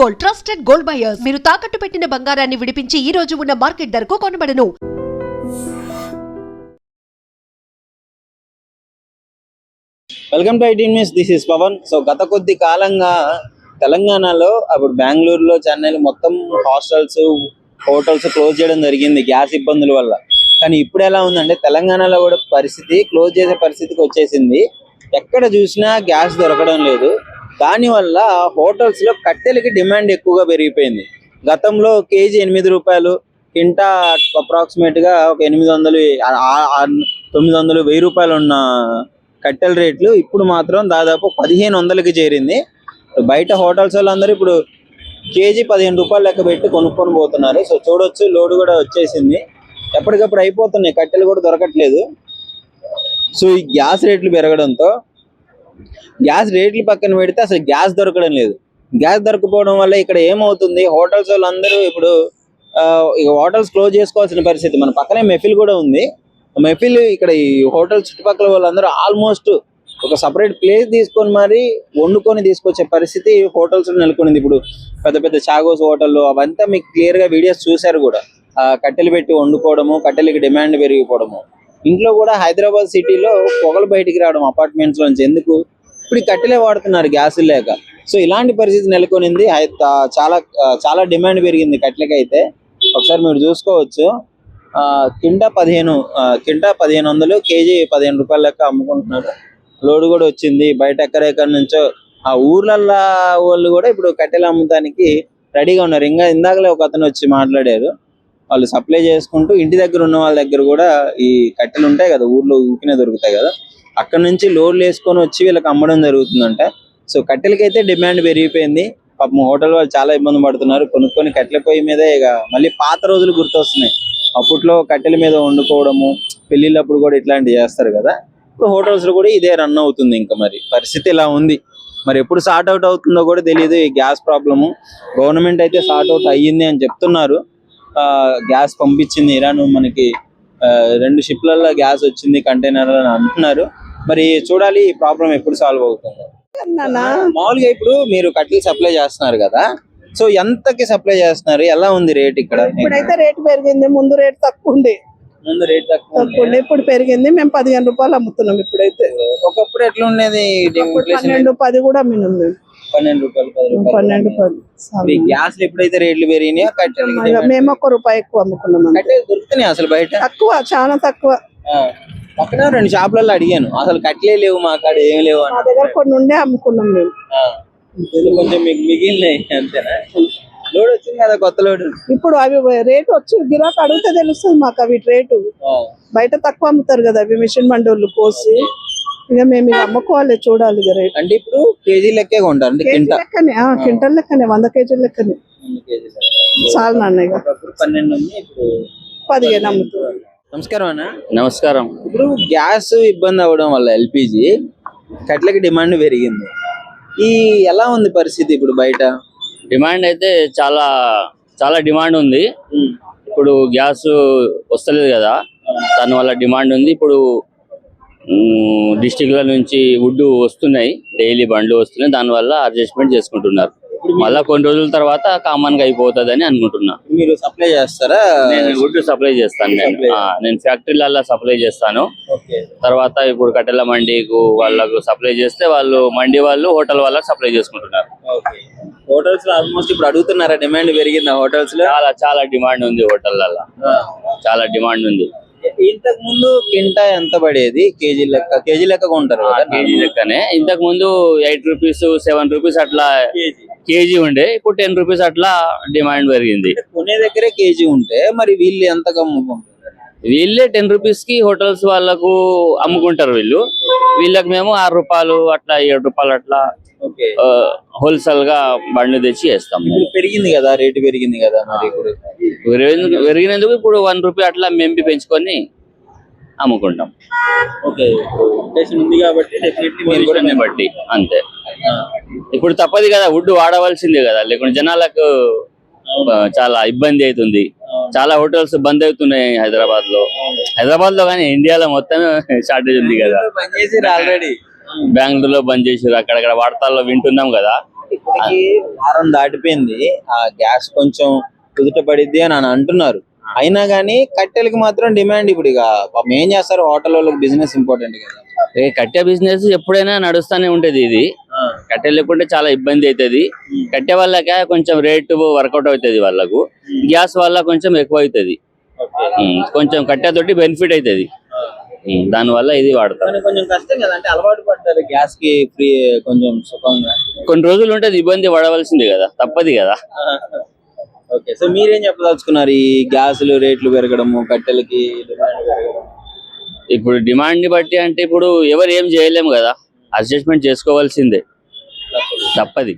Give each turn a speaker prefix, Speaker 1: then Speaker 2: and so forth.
Speaker 1: Gold, trusted gold buyers. మీరు తాకట్టు పెట్టిన బంగారాన్ని విడిపించి ఈ రోజు ఉన్న మార్కెట్ ధరకు కొనబడను.
Speaker 2: Welcome to IT news. This is Pavan. So గత కొద్ది కాలంగా తెలంగాణలో అప్పుడు బెంగళూరులో, చెన్నైలో మొత్తం హాస్టల్స్, హోటల్స్ క్లోజ్ చేయడం జరిగింది గ్యాస్ ఇబ్బందుల వల్ల. కానీ ఇప్పుడు ఎలా ఉందంటే తెలంగాణలో కూడా పరిస్థితి క్లోజ్ చేసే పరిస్థితికి వచ్చేసింది. ఎక్కడ చూసినా గ్యాస్ దొరకడం లేదు. దానివల్ల హోటల్స్ లో కట్టెలకి డిమాండ్ ఎక్కువగా పెరిగిపోయింది. గతంలో కేజీ 8 రూపాయలు, కింటా అప్రాక్సిమేట్ గా ఒక 800, 900, 1000 రూపాయలు ఉన్న కట్టెల రేట్లు ఇప్పుడు మాత్రం దాదాపు 1500కి చేరింది. బయట హోటల్స్ వాళ్ళందరూ ఇప్పుడు కేజీ 15 రూపాయలు లెక్క పెట్టి కొనుక్కొని పోతున్నారు. సో చూడొచ్చు, లోడ్ కూడా వచ్చేసింది. ఎప్పటికప్పుడు అయిపోతున్నాయి, కట్టెలు కూడా దొరకట్లేదు. సో ఈ గ్యాస్ రేట్లు పెరగడంతో గ్యాస్ రేట్లు పక్కన పెడితే అసలు గ్యాస్ దొరకడం లేదు. గ్యాస్ దొరకపోవడం వల్ల ఇక్కడ ఏమవుతుంది, హోటల్స్ వాళ్ళందరూ ఇప్పుడు హోటల్స్ క్లోజ్ చేసుకోవాల్సిన పరిస్థితి. మన పక్కనే మెఫిల్ కూడా ఉంది. మెఫిల్ ఇక్కడ ఈ హోటల్ చుట్టుపక్కల వాళ్ళందరూ ఆల్మోస్ట్ ఒక సపరేట్ ప్లేస్ తీసుకొని మరి వండుకొని తీసుకొచ్చే పరిస్థితి హోటల్స్ నెలకొనింది. ఇప్పుడు పెద్ద పెద్ద చాగోస్ హోటల్లో అవంతా మీకు క్లియర్ గా వీడియోస్ చూశారు కూడా. కట్టెలు పెట్టి వండుకోవడము, కట్టెలకి డిమాండ్ పెరిగిపోవడము. ఇంట్లో కూడా హైదరాబాద్ సిటీలో పొగలు బయటికి రావడం అపార్ట్మెంట్స్ నుంచి. ఎందుకు, ఇప్పుడు కట్టెలే వాడుతున్నారు గ్యాస్ లేక. సో ఇలాంటి పరిస్థితి నెలకొనింది. చాలా చాలా డిమాండ్ పెరిగింది కట్టెలకి. అయితే ఒకసారి మీరు చూసుకోవచ్చు, కింటా 1500, కేజీ 15 రూపాయల లెక్క అమ్ముకుంటున్నారు. లోడ్ కూడా వచ్చింది. బయట ఎక్కడెక్కడి నుంచో ఆ ఊర్లల్లో వాళ్ళు కూడా ఇప్పుడు కట్టెలు అమ్మటానికి రెడీగా ఉన్నారు. ఇందాకలే ఒక అతను వచ్చి మాట్లాడారు. వాళ్ళు సప్లై చేసుకుంటూ ఇంటి దగ్గర ఉన్న వాళ్ళ దగ్గర కూడా ఈ కట్టెలు ఉంటాయి కదా, ఊర్లో ఊకినే దొరుకుతాయి కదా, అక్కడ నుంచి లోడ్లు వేసుకొని వచ్చి వీళ్ళకి అమ్మడం జరుగుతుందంట. సో కట్టెలకైతే డిమాండ్ పెరిగిపోయింది. పాపం హోటల్ వాళ్ళు చాలా ఇబ్బంది పడుతున్నారు. కొనుక్కొని కట్టెల పొయ్యి మీదే ఇక మళ్ళీ పాత రోజులు గుర్తొస్తున్నాయి. అప్పట్లో కట్టెల మీద వండుకోవడము, పెళ్లిళ్ళప్పుడు కూడా ఇట్లాంటివి చేస్తారు కదా. ఇప్పుడు హోటల్స్ లో కూడా ఇదే రన్ అవుతుంది. ఇంకా మరి పరిస్థితి ఇలా ఉంది. మరి ఎప్పుడు సార్ట్ అవుట్ అవుతుందో కూడా తెలియదు ఈ గ్యాస్ ప్రాబ్లము. గవర్నమెంట్ అయితే సార్ట్ అవుట్ అయ్యింది అని చెప్తున్నారు. గ్యాస్ పంపించింది ఇరాన్, మనకి 2 షిప్లలో గ్యాస్ వచ్చింది, కంటైనర్ అని అంటున్నారు. మరి చూడాలి ఈ ప్రాబ్లం ఎప్పుడు సాల్వ్ అవుతుందో. మామూలుగా ఇప్పుడు మీరు కట్టెలు సప్లై చేస్తున్నారు కదా, సో ఎంతకి సప్లై చేస్తున్నారు, ఎలా ఉంది రేట్ ఇక్కడ?
Speaker 3: ఇప్పుడైతే రేట్ పెరిగింది. ముందు రేట్ తక్కువ ఉండే, ఇప్పుడు పెరిగింది. మేము 15 రూపాయలు అమ్ముతున్నాం ఇప్పుడైతే.
Speaker 2: ఒకప్పుడు ఎట్లా ఉండేది?
Speaker 3: 12, 10 కూడా అమ్మినాం మేము.
Speaker 2: 12 రూపాయలు, 10 రూపాయలు. గ్యాస్ ఎప్పుడైతే రేట్లు పెరిగినాయో కట్టెలు
Speaker 3: మేము 1 రూపాయి ఎక్కువ అమ్ముకున్నాం.
Speaker 2: కట్టెలు దొరుకుతున్నాయి అసలు బయట తక్కువ,
Speaker 3: చాలా తక్కువ.
Speaker 2: పక్కన 2 షాపులలో అడిగాను, అసలు కట్టెలే లేవు మా కాడ, ఏమి లేవు.
Speaker 3: మా దగ్గర కొన్ని ఉండే అమ్ముకున్నాం మేము.
Speaker 2: కొంచెం మీకు మిగిలినాయి అంతేనా? లోడ్ వచ్చింది కదా, కొత్త లోడ్.
Speaker 3: ఇప్పుడు అవి రేటు వచ్చి గిరాకు అడిగితే తెలుస్తుంది మాకు అవి రేటు. బయట తక్కువ అమ్ముతారు కదా అవి, మిషన్ మండోళ్ళు కోసి. ఇక మేము ఇక అమ్ముకోవాలి, చూడాలి ఇక రేట్.
Speaker 2: అంటే ఇప్పుడు కేజీ లెక్కే కొంటారు?
Speaker 3: లెక్కనే, క్వింటల్ లెక్కనే, 100 కేజీల లెక్కనే. చాలా నాన్న ఇక
Speaker 2: 12 ఉంది, ఇప్పుడు
Speaker 3: 15 అమ్ముతున్నారు.
Speaker 2: నమస్కారం అన్న.
Speaker 4: నమస్కారం.
Speaker 2: ఇప్పుడు గ్యాస్ ఇబ్బంది అవడం వల్ల ఎల్పిజి కట్లకి డిమాండ్ పెరిగింది. ఈ ఎలా ఉంది పరిస్థితి ఇప్పుడు బయట?
Speaker 4: డిమాండ్ అయితే చాలా చాలా డిమాండ్ ఉంది. ఇప్పుడు గ్యాస్ వస్తలేదు కదా, దానివల్ల డిమాండ్ ఉంది. ఇప్పుడు డిస్టిక్ల నుంచి వుడ్ వస్తున్నాయి, డైలీ బండ్లు వస్తున్నాయి. దానివల్ల అడ్జస్ట్మెంట్ చేసుకుంటున్నారు. మళ్ళా కొన్ని రోజుల తర్వాత కామన్ గా అయిపోతుంది అని అనుకుంటున్నా.
Speaker 2: మీరు సప్లై చేస్తారా?
Speaker 4: నేను వుడ్ సప్లై చేస్తాను. నేను ఫ్యాక్టరీలలో సప్లై చేస్తాను. తర్వాత ఇప్పుడు కట్టెల మండికి వాళ్ళకు సప్లై చేస్తే వాళ్ళు మండి వాళ్ళు హోటల్ వాళ్ళకి సప్లై చేసుకుంటున్నారు.
Speaker 2: హోటల్స్ లో ఆల్మోస్ట్ ఇప్పుడు అడుగుతున్నారా? డిమాండ్ పెరిగిందా హోటల్స్ లో?
Speaker 4: చాలా చాలా డిమాండ్ ఉంది హోటళ్లలో, చాలా డిమాండ్ ఉంది.
Speaker 2: ఇంతకు ముందు కింటా ఎంత పడేది? కేజీ లెక్క కొంటారు కదా?
Speaker 4: కేజీ లెక్కనే. ఇంతకు ముందు 8 రూపీస్, 7 రూపీస్ అట్లా కేజీ ఉండే. ఇప్పుడు 10 రూపీస్ అట్లా డిమాండ్ పెరిగింది.
Speaker 2: కొనే దగ్గరే కేజీ ఉంటే మరి వీళ్ళు ఎంతగా అమ్ముకుంటారు?
Speaker 4: వీళ్ళే 10 రూపీస్ కి హోటల్స్ వాళ్ళకు అమ్ముకుంటారు. వీళ్ళకి మేము 6 రూపాయలు అట్లా, 7 రూపాయలు అట్లా హోల్సేల్ గా బండ్లు తెచ్చి వేస్తాం.
Speaker 2: పెరిగింది కదా, రేటు పెరిగింది కదా. మరి ఇప్పుడు
Speaker 4: పెరిగినందుకు ఇప్పుడు 1 రూపాయి అట్లా మేము పెంచుకొని అమ్ముకుంటాం.
Speaker 2: ఉంది కాబట్టి
Speaker 4: బట్టి అంతే. ఇప్పుడు తప్పదు కదా, వుడ్ వాడవలసిందే కదా, లేకుంటే జనాలకు చాలా ఇబ్బంది అవుతుంది. చాలా హోటల్స్ బంద్ అవుతున్నాయి హైదరాబాద్ లో కానీ ఇండియాలో మొత్తం షార్టేజ్ ఉంది కదా.
Speaker 2: ఆల్రెడీ
Speaker 4: బెంగళూరులో బంద్ చేసారు, అక్కడక్కడ వార్తల్లో వింటున్నాం కదా.
Speaker 2: ఇప్పటికి వారం దాటిపోయింది, ఆ గ్యాస్ కొంచెం కుదుట పడిద్ది అని అంటున్నారు. అయినా కానీ కట్టెలకి మాత్రం డిమాండ్. ఇప్పుడు ఇక పాపం ఏం చేస్తారు, హోటల్ వాళ్ళకి బిజినెస్ ఇంపార్టెంట్ కదా.
Speaker 4: కట్టె బిజినెస్ ఎప్పుడైనా నడుస్తూనే ఉంటది. ఇది కట్టె లేకుంటే చాలా ఇబ్బంది అవుతుంది. కట్టె వాళ్ళకే కొంచెం రేటు వర్కౌట్ అవుతుంది వాళ్ళకు, గ్యాస్ వల్ల కొంచెం ఎక్కువ అవుతుంది. కొంచెం కట్టెతోటి బెనిఫిట్ అవుతుంది, దాని వల్ల ఇది వాడతాం.
Speaker 2: కానీ కొంచెం కష్టం కదా, అంటే అలవాటు పడతారు గ్యాస్ కి ఫ్రీ, కొంచెం సుఖంగా
Speaker 4: కొన్ని రోజులు ఉంటది, ఇబ్బంది పడవలసింది కదా, తప్పది కదా.
Speaker 2: ఓకే, సో మీరేం చెప్పదలుచుకున్నారు ఈ గ్యాసులు రేట్లు పెరగడము, కట్టెలకి డిమాండ్ పెరగడం?
Speaker 4: ఇప్పుడు డిమాండ్ ని బట్టి అంటే ఇప్పుడు ఎవరు ఏం చేయలేము కదా, అడ్జస్ట్మెంట్ చేసుకోవాల్సిందే, తప్పది.